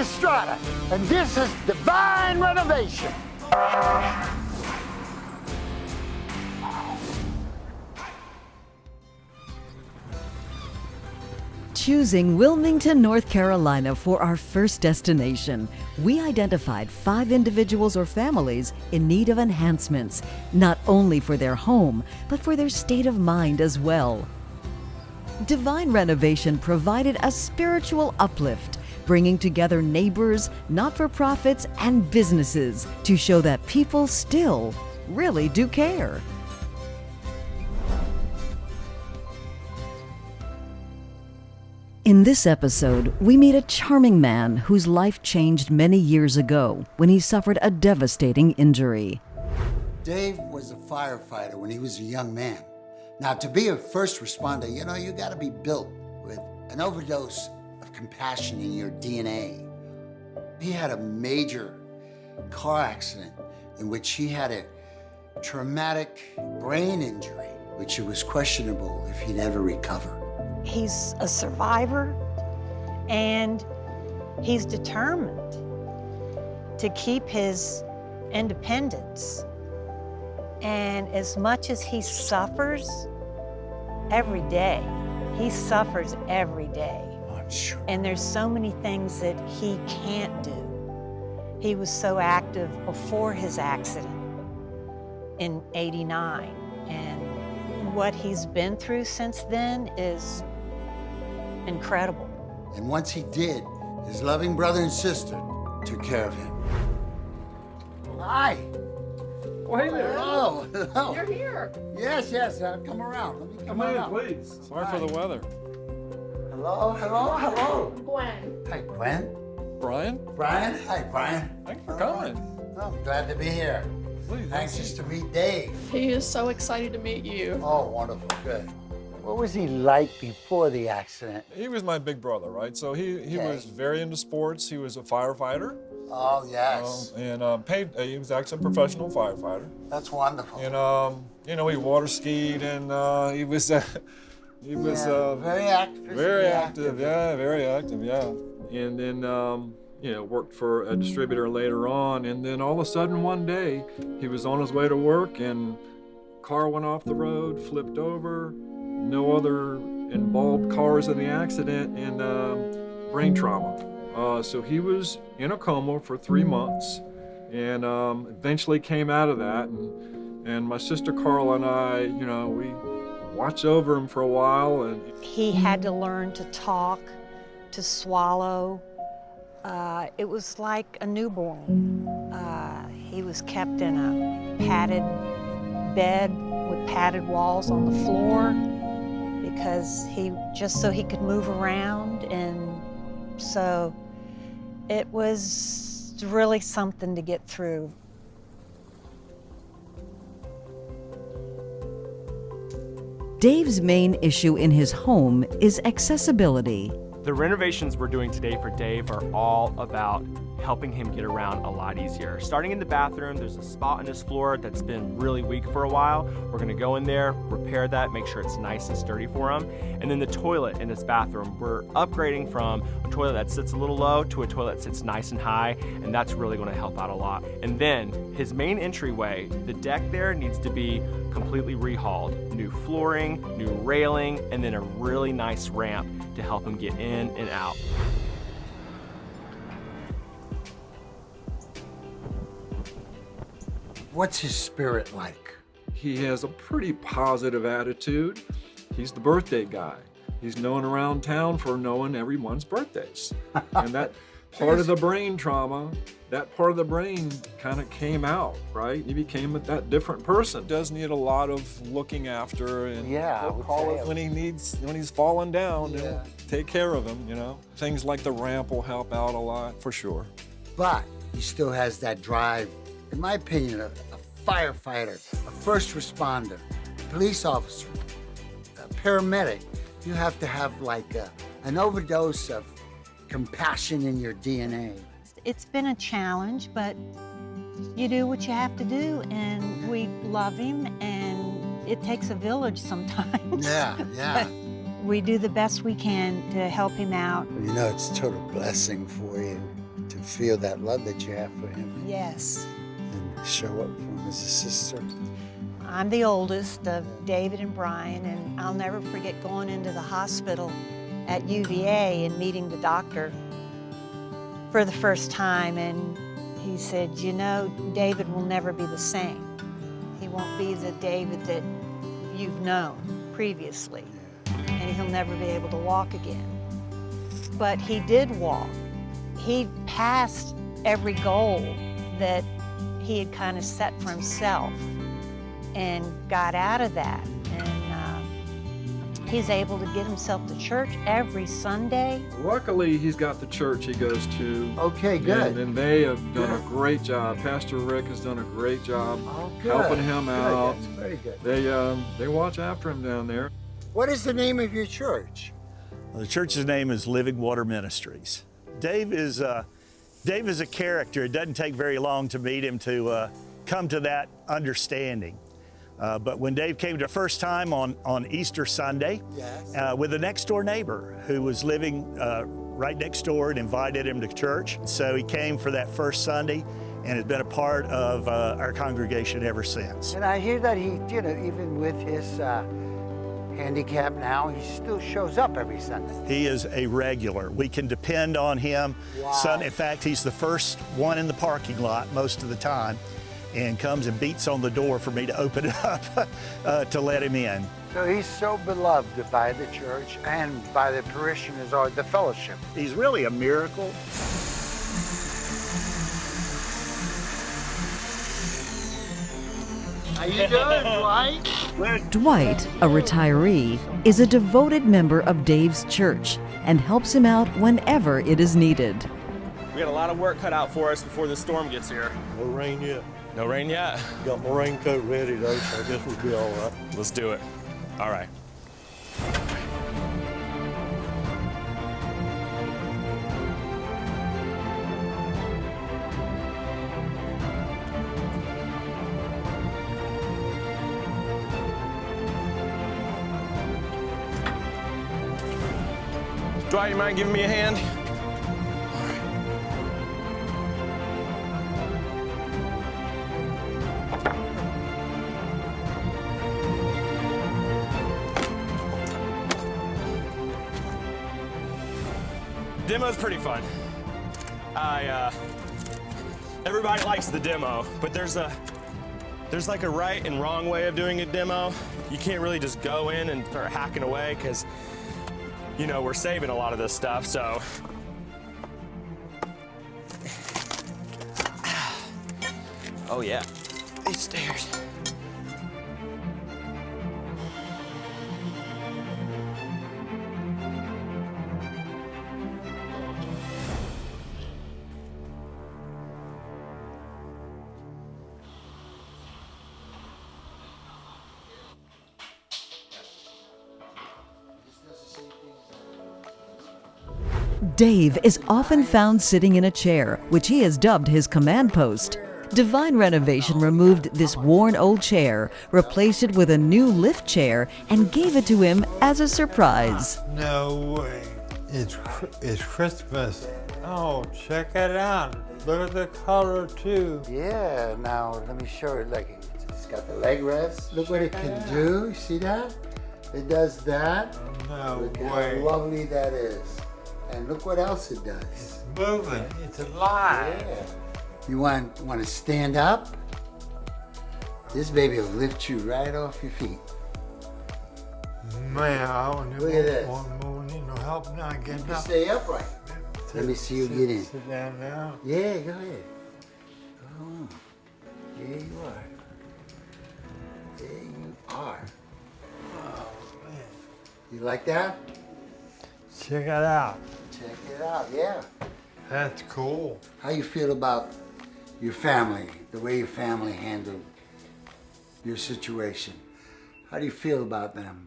Estrada, and this is Divine Renovation. Choosing Wilmington, North Carolina for our first destination, we identified 5 individuals or families in need of enhancements, not only for their home, but for their state of mind as well. Divine Renovation provided a spiritual uplift, bringing together neighbors, not-for-profits, and businesses to show that people still really do care. In this episode, we meet a charming man whose life changed many years ago when he suffered a devastating injury. Dave was a firefighter when he was a young man. Now, to be a first responder, you got to be built with an overdose of compassion in your DNA. He had a major car accident in which he had a traumatic brain injury, which it was questionable if he'd ever recover. He's a survivor, and he's determined to keep his independence. And as much as he suffers every day, he suffers every day. Oh, I'm sure. And there's so many things that he can't do. He was so active before his accident in '89, and what he's been through since then is incredible. And once he did, his loving brother and sister took care of him. Hi. Well, hey there. Hello. Hello. You're here. Yes. Come around. Let me Come on in, out. please. Sorry for the weather. Hello. Gwen. Hi, Gwen. Brian, Brian. Hi, Brian. thanks for coming. I'm glad to be here. Please. Anxious to meet Dave. He is so excited to meet you. Oh, wonderful. Good. What was he like before the accident? He was my big brother, right? So he Okay. was very into sports. He was a firefighter. Oh, yes. He was actually a professional firefighter. That's wonderful. And, he water skied, and he was very active. very active. Yeah, very active, yeah. And then, worked for a distributor later on. And then all of a sudden one day, he was on his way to work, and car went off the road, flipped over, no other involved cars in the accident, and brain trauma. So he was in a coma for 3 months, and eventually came out of that. And my sister Carla and I, we watched over him for a while. And He had to learn to talk, to swallow. It was like a newborn. He was kept in a padded bed with padded walls on the floor because so he could move around. And so it was really something to get through. Dave's main issue in his home is accessibility. The renovations we're doing today for Dave are all about helping him get around a lot easier. Starting in the bathroom, there's a spot in his floor that's been really weak for a while. We're gonna go in there, repair that, make sure it's nice and sturdy for him. And then the toilet in this bathroom, we're upgrading from a toilet that sits a little low to a toilet that sits nice and high, and that's really gonna help out a lot. And then his main entryway, the deck there needs to be completely rehauled. New flooring, new railing, and then a really nice ramp to help him get in and out. What's his spirit like? he has a pretty positive attitude. He's the birthday guy. He's known around town for knowing everyone's birthdays. And that part of the brain trauma, that part of the brain kind of came out, right? He became that different person. Does need a lot of looking after, and Yeah, he'll call us when he's falling down, and Yeah. take care of him, you know? Things like the ramp will help out a lot, for sure. But he still has that drive. In my opinion, a firefighter, a first responder, a police officer, a paramedic, you have to have like an overdose of compassion in your DNA. It's been a challenge, but you do what you have to do, and we love him, and it takes a village sometimes. Yeah. We do the best we can to help him out. You know, it's a total blessing for you. can feel that love that you have for him Yes. and show up for him as a sister. I'm the oldest of David and Brian, and I'll never forget going into the hospital at UVA and meeting the doctor for the first time, and he said, you know, David will never be the same. He won't be the David that you've known previously, and he'll never be able to walk again. But he did walk. He passed every goal that he had kind of set for himself and got out of that. And he's able to get himself to church every Sunday. Luckily, he's got the church he goes to. Okay, good. And they have done a great job. Pastor Rick has done a great job helping him out. That's very good. They watch after him down there. What is the name of your church? The church's name is Living Water Ministries. Dave is a character. It doesn't take very long to meet him to come to that understanding. But when Dave came the first time on Easter Sunday, Yes. with a next door neighbor who was living right next door and invited him to church. So he came for that first Sunday and has been a part of our congregation ever since. And I hear that he, you know, even with his handicap now, he still shows up every Sunday. He is a regular. We can depend on him. Wow. In fact, he's the first one in the parking lot most of the time and comes and beats on the door for me to open it up to let him in. So he's so beloved by the church and by the parishioners or the fellowship. He's really a miracle. How you doing, Dwight? Dwight, a retiree, is a devoted member of Dave's church and helps him out whenever it is needed. We got a lot of work cut out for us before the storm gets here. No rain yet. No rain yet. Got my raincoat ready though, so I guess we'll be all right. Let's do it. All right. Dwight, you mind giving me a hand? Demo's pretty fun. Everybody likes the demo, but there's like a right and wrong way of doing a demo. You can't really just go in and start hacking away because, you know, we're saving a lot of this stuff, so. Oh yeah, these stairs. Dave is often found sitting in a chair, which he has dubbed his command post. Divine Renovation removed this worn old chair, replaced it with a new lift chair, and gave it to him as a surprise. No way. It's Christmas. Oh, check it out. Look at the color too. Yeah, now let me show it. Like, it's got the leg rest. Look what it can do. You see that? It does that. No Look how way. lovely that is. And look what else it does. It's moving. It's alive. Yeah. You want to stand up? This baby will lift you right off your feet. Man, I don't Look at this. need no help now. You Getting can up. stay upright. Let me see you get in. Sit down now. Yeah, go ahead. Go on. There you are. There you are. Oh, man. You like that? Check it out. Check it out, yeah. That's cool. How you feel about your family, the way your family handled your situation? How do you feel about them?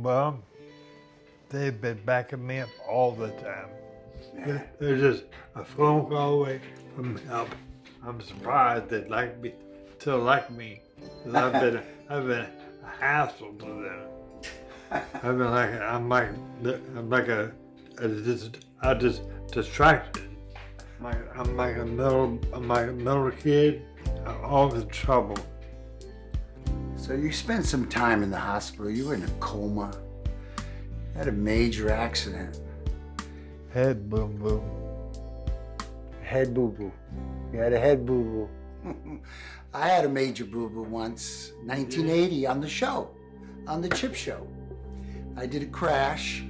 Well, they've been backing me up all the time. They're just a phone call away from help. I'm surprised they still like me. 'Cause I've been a hassle to them. I'm like a I just distracted. I'm like a middle kid, all the trouble. So you spent some time in the hospital. You were in a coma. You had a major accident. Head boom boom. Head boo-boo. You had a head boo-boo. I had a major boo-boo once, 1980, on the show, on the Chip Show. I did a crash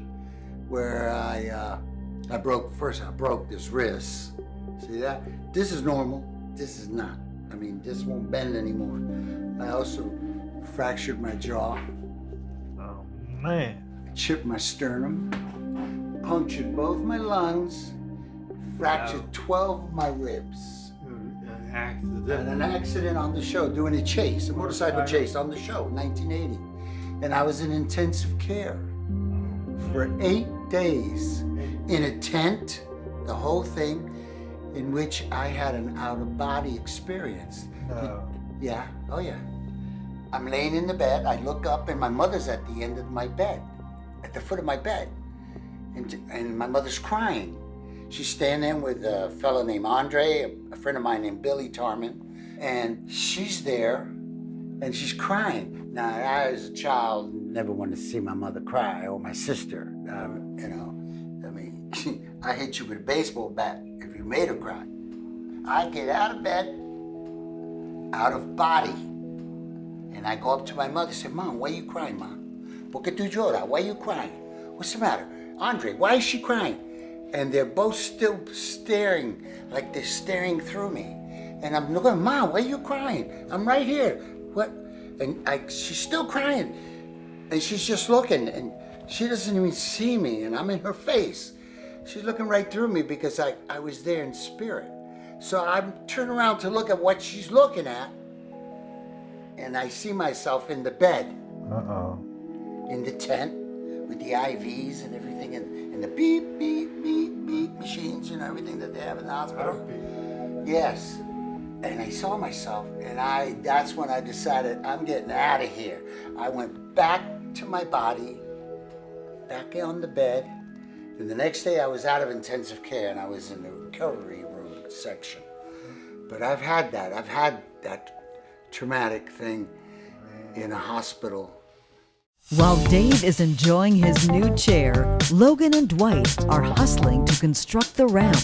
where I broke this wrist. See that? This is normal. This is not. I mean, this won't bend anymore. I also fractured my jaw. Oh, man. Chipped my sternum, punctured both my lungs, fractured 12 of my ribs. An accident. And an accident on the show, doing a chase, a motorcycle chase on the show, 1980. And I was in intensive care for 8 days in a tent, the whole thing, in which I had an out-of-body experience. Yeah, oh yeah. I'm laying in the bed, I look up and my mother's at the end of my bed, at the foot of my bed. And my mother's crying. She's standing with a fellow named Andre, a friend of mine named Billy Tarman, and she's there and she's crying. Now, I as a child never wanted to see my mother cry or my sister. You know, I mean, I hit you with a baseball bat if you made her cry. I get out of bed, out of body, and I go up to my mother and say, Mom, why are you crying, Mom? ¿Por qué tú lloras? Why are you crying? What's the matter? Andre, why is she crying? And they're both still staring, like they're staring through me. And I'm looking, Mom, why are you crying? I'm right here. What? And she's still crying. And she's just looking, and she doesn't even see me, and I'm in her face. She's looking right through me because I was there in spirit. So I turn around to look at what she's looking at, and I see myself in the bed. In the tent with the IVs and everything, and the beep, beep, beep, beep machines and everything that they have in the hospital. Yes. And I saw myself, and that's when I decided I'm getting out of here. I went back to my body, back on the bed, and the next day I was out of intensive care and I was in the recovery room section. But I've had that traumatic thing in a hospital. While Dave is enjoying his new chair, Logan and Dwight are hustling to construct the ramp.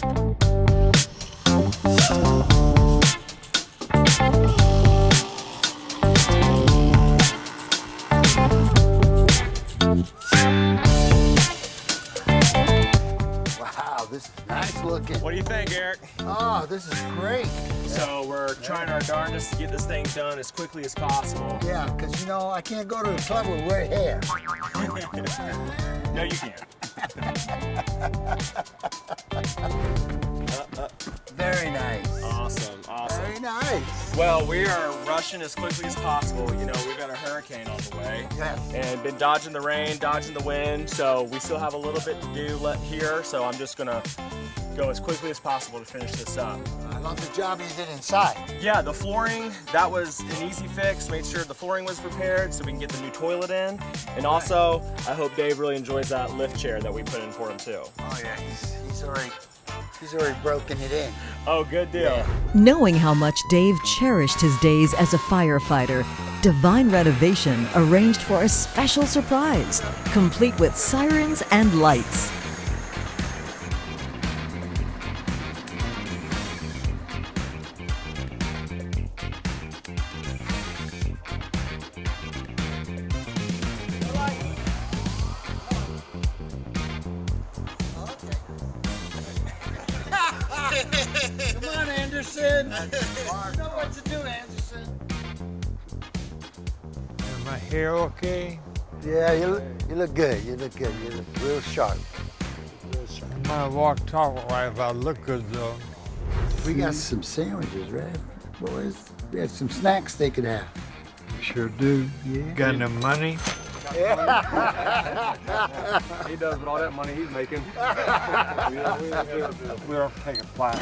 Wow, this is nice looking. What do you think, Eric? Oh, this is great. So we're trying our darndest to get this thing done as quickly as possible. Yeah, because you know, I can't go to the club with red hair. No, you can't. Very nice. Awesome. Very nice. Well, we are rushing as quickly as possible. You know, we've got a hurricane on the way. Yes. And been dodging the rain, dodging the wind, so we still have a little bit to do here, so I'm just gonna go as quickly as possible to finish this up. I love the job you did inside. Yeah, the flooring, that was an easy fix. Made sure the flooring was repaired so we can get the new toilet in. And also, I hope Dave really enjoys that lift chair that we put in for him too. Oh yeah, he's already broken it in. Oh, good deal. Yeah. Knowing how much Dave cherished his days as a firefighter, Divine Renovation arranged for a special surprise, complete with sirens and lights. Come on, Anderson. You know what to do, Anderson. Is my hair okay? Yeah, you look good. You look good. You look real sharp. I might walk talk right if I look good though. We got some sandwiches, right, boys? We got some snacks they could have. Sure do. Yeah. Got any money? He does with all that money he's making. We'll take a flight.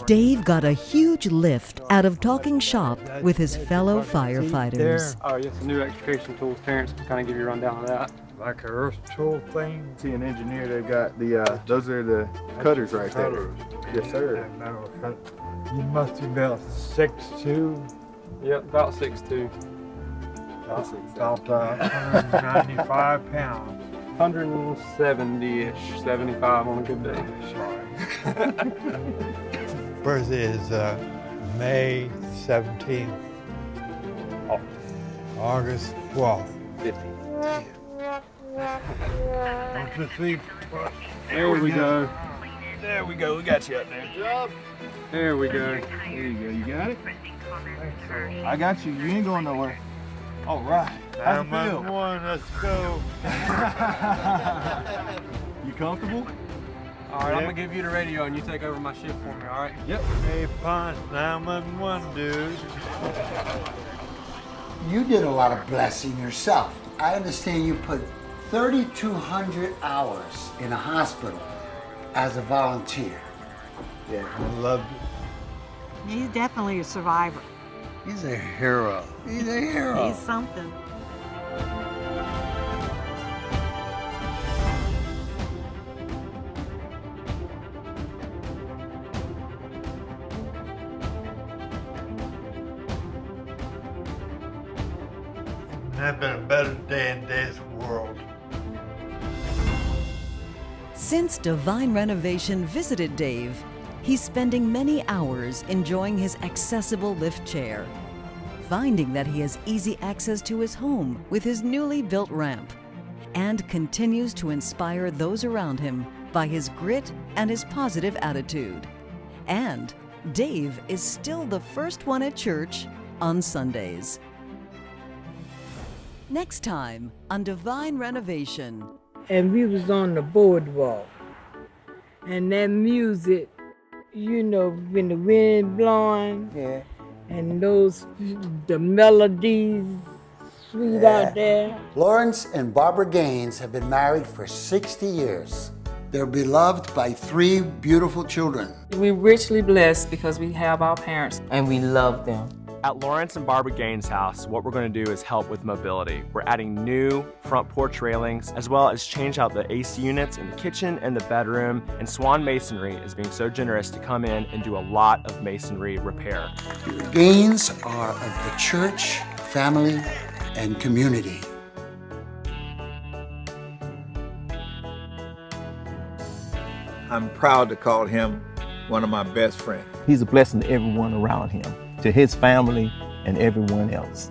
Dave got a huge lift out of talking shop with his fellow firefighters. Oh, yes, the new extrication tools. Terrence can kind of give you a rundown of that. like a earth tool thing. See an engineer, they've got the, those are the cutters right there. Yes, sir. That metal cut. You must be about 6'2". Yep, about 6'2". About 195 pounds. 170-ish, 75 on a good day. Sorry. Birthday is May 17th. August 12th. 50. Don't you see? There we go. There we go. We got you up there. Good job. There we go. There you go. You got it? I got you. You ain't going nowhere. All right. How's it feel? 911, let's go. You comfortable? All right, I'm gonna give you the radio and you take over my shift for me, all right? Yep. Hey, Punch, 911, dude. You did a lot of blessing yourself. I understand you put 3,200 hours in a hospital as a volunteer. Yeah, I loved it. He's definitely a survivor. He's a hero. He's a hero. He's something. Never been a better day in this world. Since Divine Renovation visited Dave, he's spending many hours enjoying his accessible lift chair, finding that he has easy access to his home with his newly built ramp, and continues to inspire those around him by his grit and his positive attitude. And Dave is still the first one at church on Sundays. Next time on Divine Renovation. And we was on the boardwalk. And that music, you know, when the wind blowing, Yeah. and the melodies sweet out there. Lawrence and Barbara Gaines have been married for 60 years. They're beloved by 3 beautiful children. We're richly blessed because we have our parents and we love them. At Lawrence and Barbara Gaines' house, what we're going to do is help with mobility. We're adding new front porch railings, as well as change out the AC units in the kitchen and the bedroom. And Swan Masonry is being so generous to come in and do a lot of masonry repair. The Gaines are of the church, family, and community. I'm proud to call him one of my best friends. He's a blessing to everyone around him, to his family and everyone else.